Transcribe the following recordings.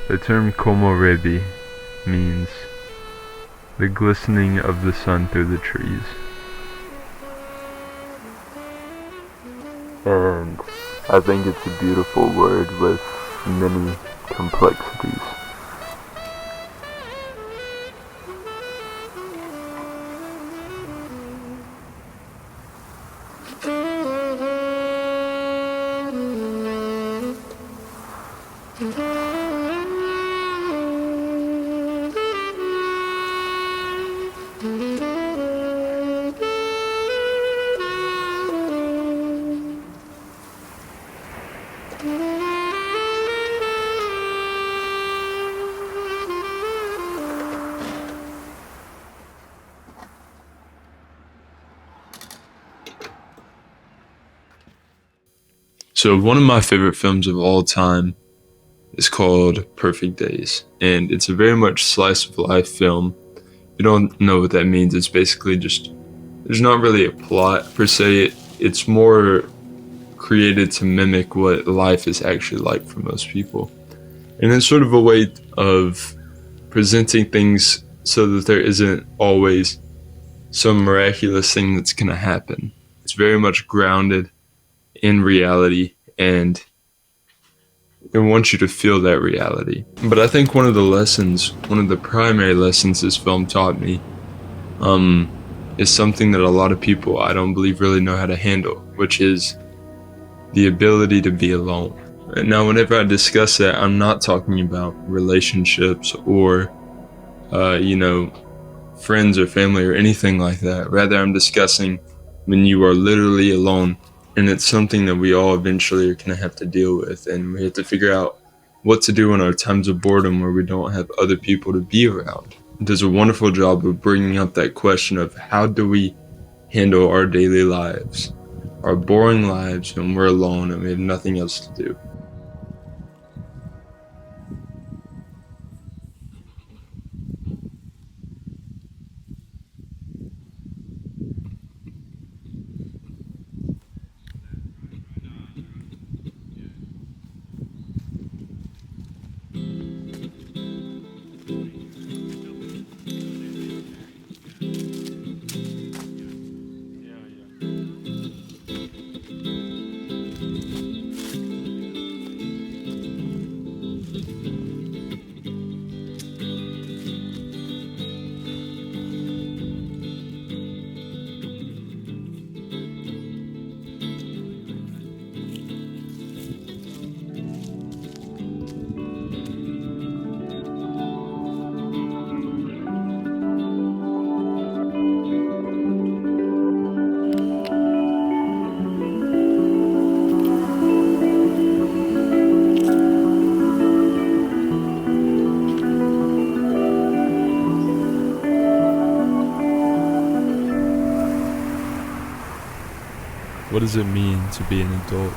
The term komorebi means the glistening of the sun through the trees. And I think it's a beautiful word with many complexities. So one of my favorite films of all time is called Perfect Days, and it's a very much slice of life film. If you don't know what that means, it's basically just, there's not really a plot per se. It's more created to mimic what life is actually like for most people. And it's sort of a way of presenting things so that there isn't always some miraculous thing that's going to happen. It's very much grounded in reality, and it wants you to feel that reality. But I think one of the primary lessons this film taught me is something that a lot of people, I don't believe, really know how to handle, which is the ability to be alone. And now, whenever I discuss that, I'm not talking about relationships or, friends or family or anything like that. Rather, I'm discussing when you are literally alone, and it's something that we all eventually are going to have to deal with, and we have to figure out what to do in our times of boredom where we don't have other people to be around. It does a wonderful job of bringing up that question of how do we handle our daily lives, our boring lives when we're alone and we have nothing else to do. What does it mean to be an adult?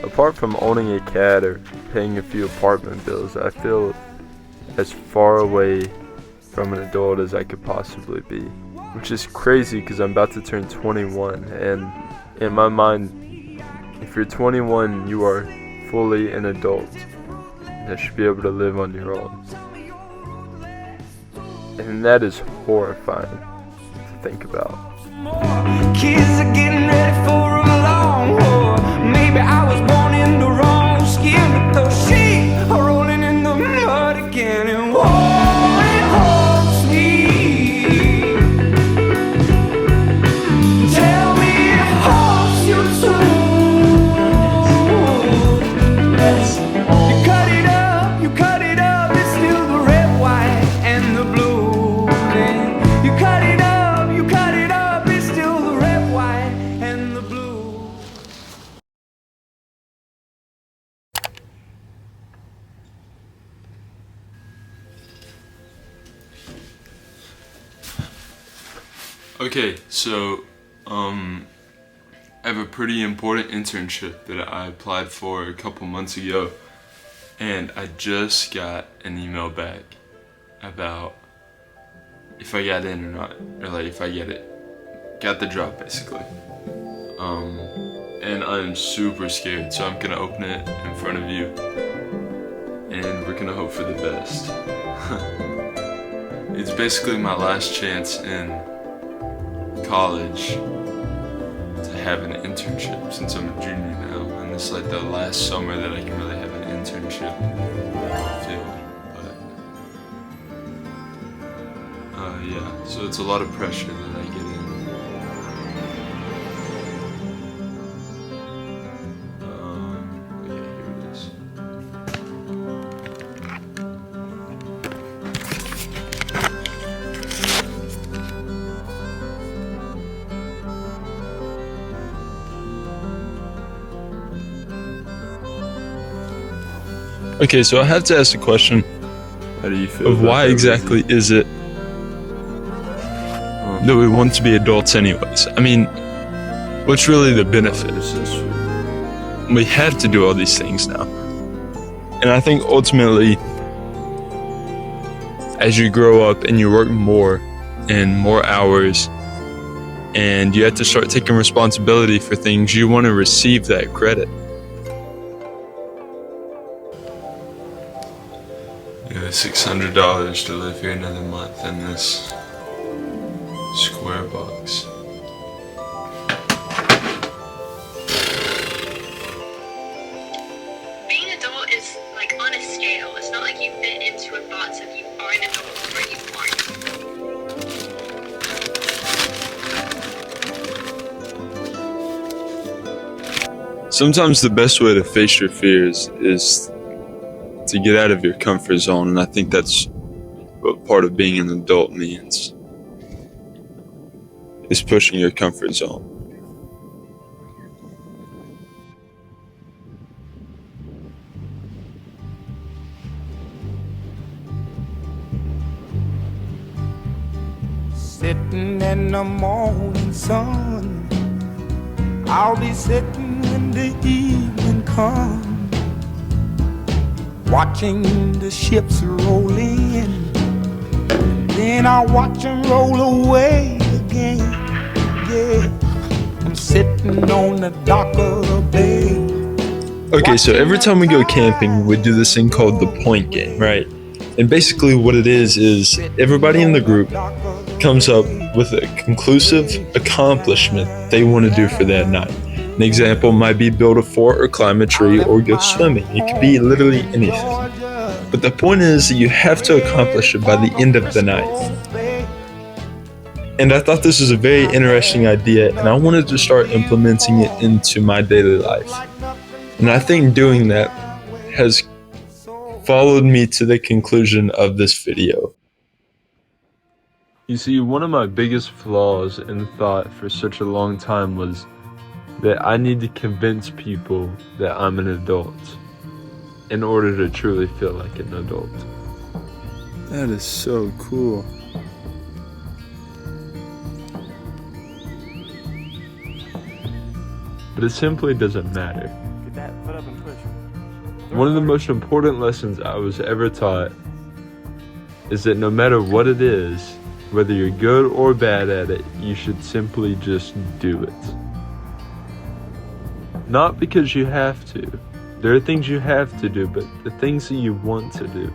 Apart from owning a cat or paying a few apartment bills, I feel as far away from an adult as I could possibly be. Which is crazy because I'm about to turn 21, and in my mind, if you're 21, you are fully an adult that should be able to live on your own. And that is horrifying to think about. Kids are getting ready for a long war. Maybe I was born in the wrong skin, but those sheep are rolling in the mud again. And whoa, it haunts me. Tell me it haunts you too. You cut it up, it's still the red, white, and the blue. And you cut it up, it's still the red, white, and the blue. Okay, so I have a pretty important internship that I applied for a couple months ago, And I just got an email back about if I got in or not, or like if I got the job basically. And I'm super scared, so I'm gonna open it in front of you, and we're gonna hope for the best. It's basically my last chance in college to have an internship since I'm a junior now, and it's like the last summer that I can really have an internship field. But yeah, so it's a lot of pressure that I get in. Okay, here it is. Okay, so I have to ask the question How do you feel? of about why that, exactly Lizzie? is it that we want to be adults anyways? I mean, what's really the benefit? You're so sweet. We have to do all these things now. And I think ultimately, as you grow up and you work more and more hours, and you have to start taking responsibility for things, you want to receive that credit. Yeah, $600 to live here another month in this square box. Being an adult is like on a scale. It's not like you fit into a box of you are an adult or you aren't. Sometimes the best way to face your fears is to get out of your comfort zone, and I think that's what part of being an adult means, is pushing your comfort zone. Sitting in the morning sun, I'll be sitting when the evening comes, watching the ships roll in, then I'll watch them roll away again. Yeah, I'm sitting on the dock of the bay. Okay, so every time we go camping, we do this thing called the point game, right? And basically what it is everybody in the group comes up with a conclusive accomplishment they want to do for that night. An example might be build a fort or climb a tree or go swimming. It could be literally anything. But the point is that you have to accomplish it by the end of the night. And I thought this was a very interesting idea, and I wanted to start implementing it into my daily life. And I think doing that has followed me to the conclusion of this video. You see, one of my biggest flaws in thought for such a long time was that I need to convince people that I'm an adult in order to truly feel like an adult. That is so cool. But it simply doesn't matter. One of the most important lessons I was ever taught is that no matter what it is, whether you're good or bad at it, you should simply just do it. Not because you have to. There are things you have to do, but the things that you want to do.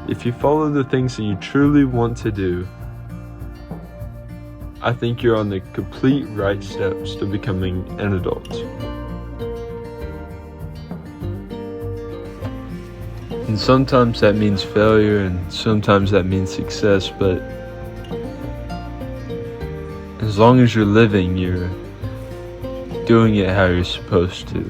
If you follow the things that you truly want to do, I think you're on the complete right steps to becoming an adult. And sometimes that means failure, and sometimes that means success, but as long as you're living, you're doing it how you're supposed to.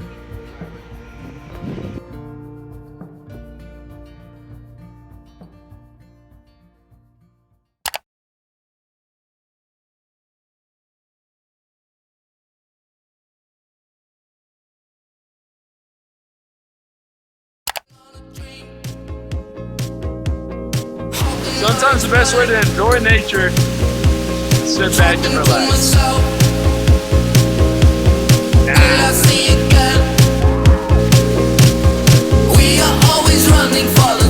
Sometimes the best way to enjoy nature is sit back and relax. We are always feeling follows